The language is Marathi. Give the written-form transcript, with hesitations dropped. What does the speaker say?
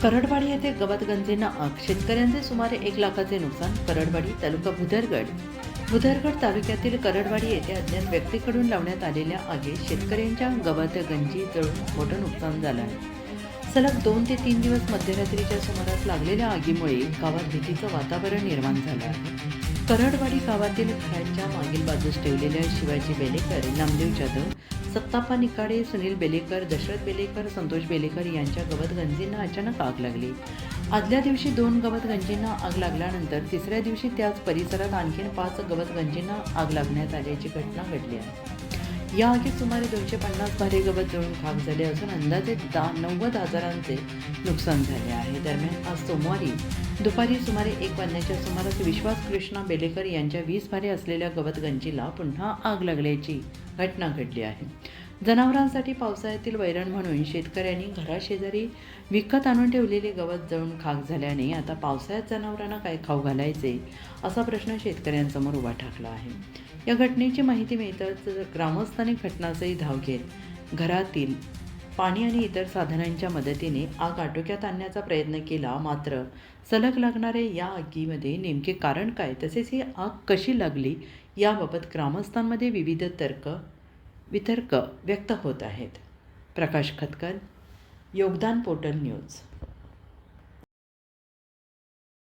करडवाडी येथे गवतगंजेंना आग, शेतकऱ्यांचे सुमारे 1 लाखाचे नुकसान. करडवाडी तालुका बुदरगड तालुक्यातील करडवाडी येथे अज्ञात व्यक्तीकडून लावण्यात आलेल्या आगीत शेतकऱ्यांच्या गवतगंजी जळून मोठं नुकसान झालं आहे. सलग 2 ते 3 दिवस मध्यरात्रीच्या सुमारास लागलेल्या आगीमुळे गावात भीतीचं वातावरण निर्माण झालं आहे. करडवाडी गावातील घराच्या मागील बाजूस ठेवलेल्या शिवाजी बेलेकर, नामदेव जाधव, सत्ताप्पा निकाडे, सुनील बेलेकर, दशरथ बेलेकर, संतोष बेलेकर यांच्या गवतगंजींना अचानक आग लागली. आदल्या दिवशी 2 गवतगंजींना आग लागल्यानंतर तिसऱ्या दिवशी त्याच परिसरात आणखीन 5 गवतगंजींना आग लागण्यात आल्याची घटना घडली आहे. या आगीत सुमारे 250 भारे गवत जळून खाक झाले असून अंदाजे 90,000चे नुकसान झाले आहे. दरम्यान आज सोमवारी दुपारी सुमारे 1 वाजण्याच्या सुमारास विश्वास कृष्णा बेलेकर यांच्या 20 भारे असलेल्या गवतगंजीला पुन्हा आग लागल्याची घटना घडली आहे. जनावरांसाठी पावसाळ्यातील वैरण म्हणून शेतकऱ्यांनी घराशेजारी विकत आणून ठेवलेले गवत जळून खाक झाल्याने आता पावसाळ्यात जनावरांना काय खाऊ घालायचे असा प्रश्न शेतकऱ्यांसमोर उभा ठाकला आहे. या घटनेची माहिती मिळताच ग्रामस्थांनी घटनास्थळी धाव घेत घरातील पाणी आणि इतर साधनांच्या मदतीने आग आटोक्यात आणण्याचा प्रयत्न केला. मात्र सलग लागणाऱ्या या आगीमध्ये नेमके कारण काय, तसेच ही आग कशी लागली याबाबत ग्रामस्थांमध्ये विविध वितर्क व्यक्त होत आहेत. प्रकाश खतकर, योगदान पोर्टल न्यूज.